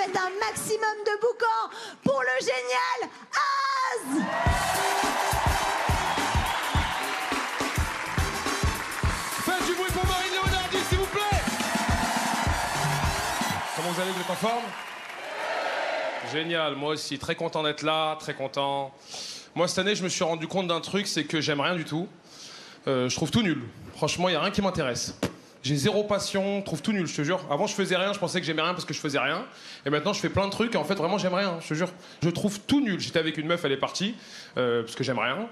faites un maximum de boucan pour le génial Az. Faites du bruit pour Marine Leonardi, s'il vous plaît. Comment vous allez, vous êtes en forme? Génial, moi aussi, très content d'être là, très content. Moi, cette année, je me suis rendu compte d'un truc, c'est que j'aime rien du tout. Je trouve tout nul. Franchement, il n'y a rien qui m'intéresse. J'ai zéro passion, je trouve tout nul, je te jure. Avant, je faisais rien, je pensais que j'aimais rien parce que je faisais rien. Et maintenant, je fais plein de trucs et en fait, vraiment, j'aime rien, je te jure. Je trouve tout nul. J'étais avec une meuf, elle est partie, parce que j'aime rien.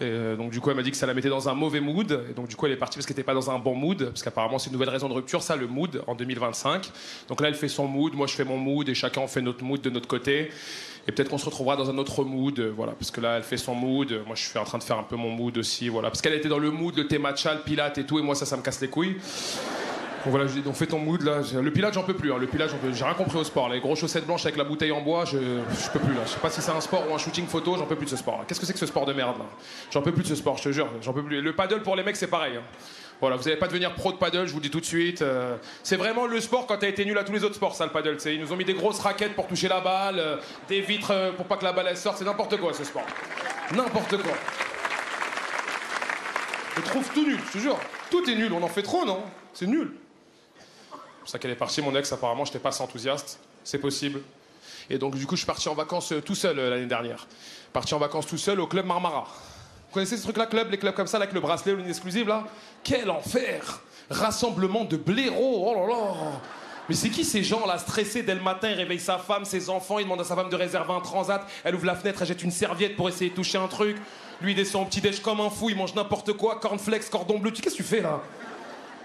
Et donc, du coup, elle m'a dit que ça la mettait dans un mauvais mood. Et donc, du coup, elle est partie parce qu'elle n'était pas dans un bon mood. Parce qu'apparemment, c'est une nouvelle raison de rupture, ça, le mood, en 2025. Donc là, elle fait son mood, moi, je fais mon mood et chacun, on fait notre mood de notre côté. Et peut-être qu'on se retrouvera dans un autre mood, voilà. Parce que là, elle fait son mood, moi, je suis en train de faire un peu mon mood aussi, voilà. Parce qu'elle était dans le mood, le thé matcha, le pilate et tout, et moi, ça me casse les couilles. Donc voilà, je dis, donc fais ton mood là. Le pilate, j'en peux plus. Hein. Le pilate, j'ai rien compris au sport. Les grosses chaussettes blanches avec la bouteille en bois, je peux plus là. Je sais pas si c'est un sport ou un shooting photo, j'en peux plus de ce sport. Qu'est-ce que c'est que ce sport de merde là? J'en peux plus de ce sport, je te jure. J'en peux plus. Le paddle pour les mecs, c'est pareil. Hein. Voilà, vous n'allez pas devenir pro de paddle, je vous le dis tout de suite. C'est vraiment le sport quand t'as été nul à tous les autres sports, ça, le paddle. Ils nous ont mis des grosses raquettes pour toucher la balle, des vitres pour pas que la balle elle sorte. C'est n'importe quoi ce sport. N'importe quoi. Je trouve tout nul, je te jure. Tout est nul, on en fait trop, non? C'est nul. C'est pour ça qu'elle est partie, mon ex, apparemment, j'étais pas assez enthousiaste. C'est possible. Et donc, du coup, je suis parti en vacances tout seul l'année dernière. Parti en vacances tout seul au club Marmara. Vous connaissez ce truc-là, les clubs comme ça, là, avec le bracelet, l'une exclusive, là? Quel enfer! Rassemblement de blaireaux, oh là là! Mais c'est qui ces gens là, stressés dès le matin? Il réveille sa femme, ses enfants, il demande à sa femme de réserver un transat, elle ouvre la fenêtre, elle jette une serviette pour essayer de toucher un truc. Lui, il descend au petit-déj comme un fou, il mange n'importe quoi, cornflakes, cordon bleu. Qu'est-ce que tu fais là?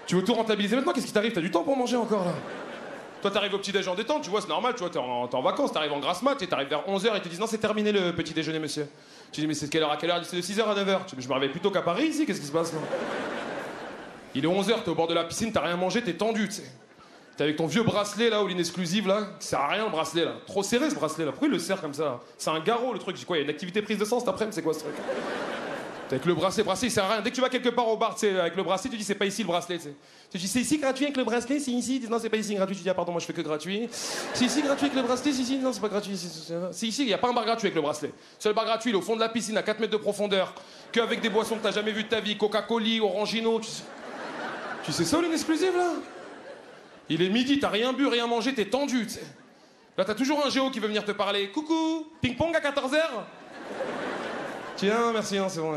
Tu veux tout rentabiliser maintenant? Qu'est-ce qui t'arrive? T'as du temps pour manger encore là? Toi, t'arrives au petit-déj en détente, tu vois, c'est normal, tu vois, t'es en vacances, t'arrives en grasse mat, et t'arrives vers 11h, et ils te disent non, c'est terminé le petit déjeuner, monsieur. Tu dis, mais c'est de quelle heure à quelle heure? C'est de 6h à 9h. Tu dis, mais je me réveille plutôt qu'à Paris ici, qu'est-ce qui se passe là? Il est 11h, t'es au bord de la piscine, t'as rien mangé, t'es tendu, tu sais. T'es avec ton vieux bracelet là, ou l'inexclusive là, qui sert à rien le bracelet là. Trop serré ce bracelet là, pourquoi il le serre comme ça? C'est un garrot le truc, je dis quoi, il y a une activité prise de sang cet après-midi, c'est quoi ce truc? Avec le bracelet, il sert à rien. Dès que tu vas quelque part au bar, tu sais, avec le bracelet, tu dis c'est pas ici le bracelet, tu sais. Tu dis c'est ici gratuit avec le bracelet, c'est ici. Non, c'est pas ici gratuit. Tu dis ah pardon, moi je fais que gratuit. C'est ici gratuit avec le bracelet, c'est ici. Non, c'est pas gratuit. C'est ici, il y a pas un bar gratuit avec le bracelet. Seul bar gratuit, il est au fond de la piscine à 4 mètres de profondeur, qu'avec des boissons que t'as jamais vues de ta vie, Coca-Cola, Orangino. Tu sais ça, l'inexclusive là? Il est midi, t'as rien bu, rien mangé, t'es tendu, tu sais. Là, t'as toujours un géo qui veut venir te parler. Coucou, ping-pong à 14h? Tiens, merci, hein, c'est bon.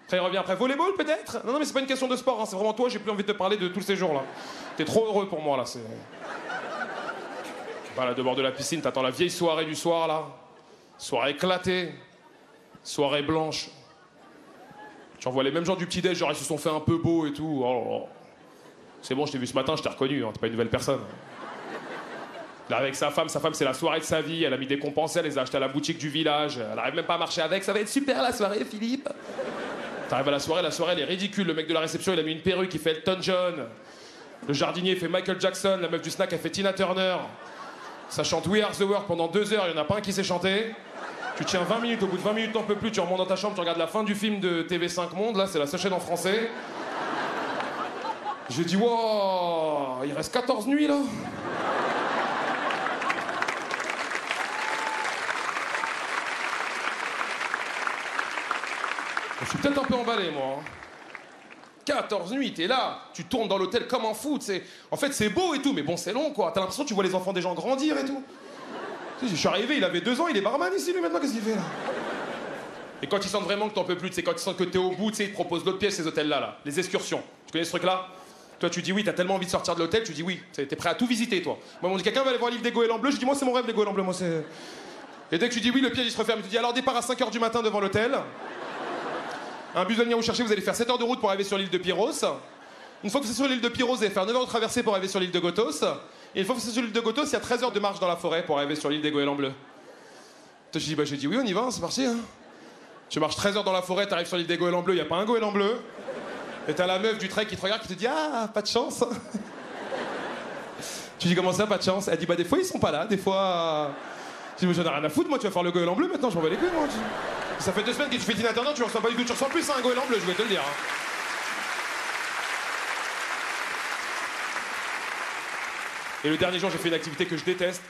Après, il revient après. Volleyball, peut-être? Non, mais c'est pas une question de sport, hein, c'est vraiment toi, j'ai plus envie de te parler de tous ces jours-là. T'es trop heureux pour moi, là, c'est... Voilà, de bord de la piscine, t'attends la vieille soirée du soir, là. Soirée éclatée. Soirée blanche. Tu revois les mêmes gens du petit-déj, genre, ils se sont fait un peu beaux et tout. Oh là là. C'est bon, je t'ai vu ce matin, je t'ai reconnu, hein, t'es pas une nouvelle personne. Là, avec sa femme, c'est la soirée de sa vie. Elle a mis des compensés, elle les a achetées à la boutique du village. Elle arrive même pas à marcher avec. Ça va être super la soirée, Philippe. T'arrives à la soirée elle est ridicule. Le mec de la réception, il a mis une perruque, il fait Elton John. Le jardinier fait Michael Jackson. La meuf du snack, elle fait Tina Turner. Ça chante We Are the World pendant 2 heures. Il y en a pas un qui sait chanter. Tu tiens 20 minutes. Au bout de 20 minutes, t'en peux plus. Tu remontes dans ta chambre, tu regardes la fin du film de TV5 Monde. Là, c'est la seule chaîne en français. J'ai dit, wow, il reste 14 nuits là. Je suis peut-être un peu emballé, moi. 14 nuits, t'es là, tu tournes dans l'hôtel comme un fou, t'sais. En fait, c'est beau et tout, mais bon, c'est long, quoi. T'as l'impression que tu vois les enfants des gens grandir et tout. Je suis arrivé, il avait 2 ans, il est barman ici, lui, maintenant, qu'est-ce qu'il fait, là? Et quand ils sentent vraiment que t'en peux plus, c'est quand ils sentent que t'es au bout, ils te proposent d'autres pièces, ces hôtels-là, là. Les excursions. Tu connais ce truc-là? Toi, tu dis oui, t'as tellement envie de sortir de l'hôtel, tu dis oui. T'es prêt à tout visiter, toi. Moi, on dit quelqu'un va aller voir le livre des goélands bleus, je dis moi, c'est mon rêve, les goélands bleus, moi, c'est... Et dès que tu dis oui, le piège, il se referme. Tu dis alors, départ à 5h du matin devant l'hôtel. Un bus va venir vous chercher, vous allez faire 7 heures de route pour arriver sur l'île de Pyros. Une fois que vous êtes sur l'île de Pyros, vous allez faire 9 heures de traversée pour arriver sur l'île de Gothos. Et une fois que vous êtes sur l'île de Gothos, il y a 13 heures de marche dans la forêt pour arriver sur l'île des goélands bleus. Toi, j'ai dit oui, on y va, c'est parti. Hein. Tu marches 13 heures dans la forêt, t'arrives sur l'île des goélands bleus, il n'y a pas un goéland bleu. Et t'as la meuf du trek qui te regarde, qui te dit ah, pas de chance. Tu dis comment ça, pas de chance? Elle dit bah des fois ils sont pas là, des fois. Je dis mais j'en ai rien à foutre, moi tu vas faire le goéland bleu maintenant, je m'en bats les couilles moi. Ça fait 2 semaines que tu fais Tina Turner, tu ressens pas du tout, tu ressens plus un goéland bleu, je vais te le dire. Hein. Et le dernier jour, j'ai fait une activité que je déteste.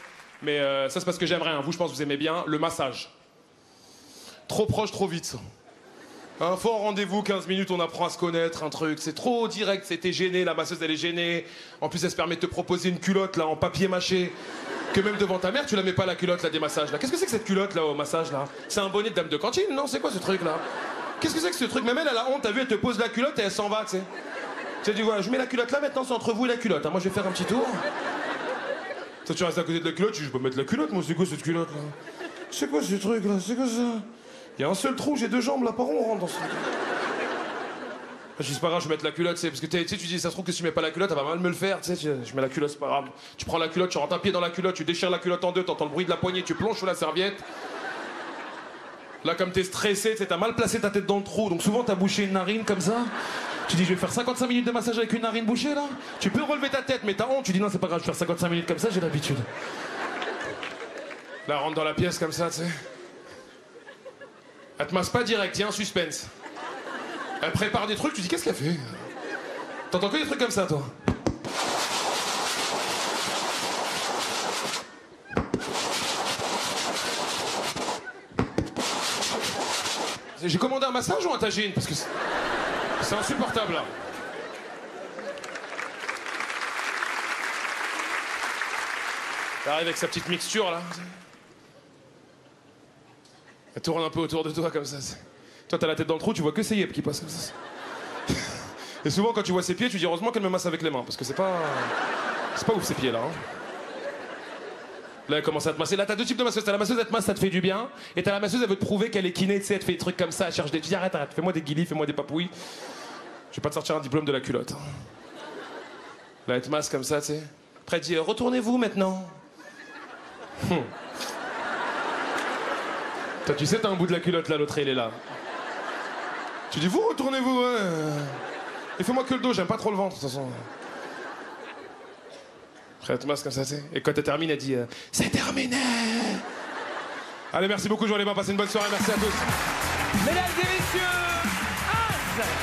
Mais ça, c'est parce que j'aimerais. Vous, je pense que vous aimez bien le massage. Trop proche, trop vite. Un fort rendez-vous, 15 minutes, on apprend à se connaître, un truc. C'est trop direct, t'es gêné, la masseuse, elle est gênée. En plus, elle se permet de te proposer une culotte, là, en papier mâché. Que même devant ta mère, tu la mets pas, la culotte, là, des massages, là. Qu'est-ce que c'est que cette culotte, là, au massage, là? C'est un bonnet de dame de cantine, non? C'est quoi, ce truc, là? Qu'est-ce que c'est que ce truc? Même elle a honte, t'as vu, elle te pose la culotte et elle s'en va, tu sais. Tu dis, voilà, je mets la culotte là, maintenant, c'est entre vous et la culotte. Hein. Moi, je vais faire un petit tour. Toi, tu restes à côté de la culotte, tu dis, je peux mettre la culotte, moi, c'est quoi cette culotte, là? C'est quoi ce truc, là? C'est quoi ça? Il y a un seul trou, j'ai 2 jambes, là, par où on rentre dans ce truc? Je dis, c'est pas grave, je vais mettre la culotte, parce que tu sais, tu dis, ça se trouve que si je mets pas la culotte, elle va mal me le faire, tu sais, je mets la culotte, c'est pas grave. Tu prends la culotte, tu rentres un pied dans la culotte, tu déchires la culotte en deux, t'entends le bruit de la poignée, tu plonges sous la serviette. Là, comme t'es stressé, t'as mal placé ta tête dans le trou, donc souvent t'as bouché une narine comme ça. Tu dis, je vais faire 55 minutes de massage avec une narine bouchée, là. Tu peux relever ta tête, mais t'as honte, tu dis, non, c'est pas grave, je vais faire 55 minutes comme ça, j'ai l'habitude. Là, elle rentre dans la pièce comme ça, tu sais. Elle te masse pas direct, il y a un suspense. Elle prépare des trucs, tu dis, qu'est-ce qu'elle fait? T'entends que des trucs comme ça, toi? J'ai commandé un massage ou un tagine? Parce que c'est insupportable, là. Elle arrive avec sa petite mixture, là. Elle tourne un peu autour de toi, comme ça. Toi, t'as la tête dans le trou, tu vois que ses yeux qui passent comme ça. Et souvent, quand tu vois ses pieds, tu dis heureusement qu'elle me masse avec les mains, parce que c'est pas ouf, ces pieds-là. Hein. Là, elle commence à te masser. Là, t'as 2 types de masseuses. T'as la masseuse, elle te masse, ça te fait du bien. Et t'as la masseuse, elle veut te prouver qu'elle est kiné, tu sais, elle te fait des trucs comme ça, elle cherche des... Tu dis arrête, fais-moi des guilis, fais-moi des papouilles. Je vais pas te sortir un diplôme de la culotte. Là, elle te masse comme ça, tu sais. Après, elle dit retournez-vous maintenant. Toi, tu sais, t'as un bout de la culotte, là, l'autre, il est là. Tu dis, vous, retournez-vous, ouais. Et fais-moi que le dos, j'aime pas trop le ventre, de toute façon. Après, elle te masse comme ça, tu sais. Et quand elle termine, elle dit, c'est terminé. Allez, merci beaucoup, je vais aller passez une bonne soirée, merci à tous. Mesdames et messieurs, Az!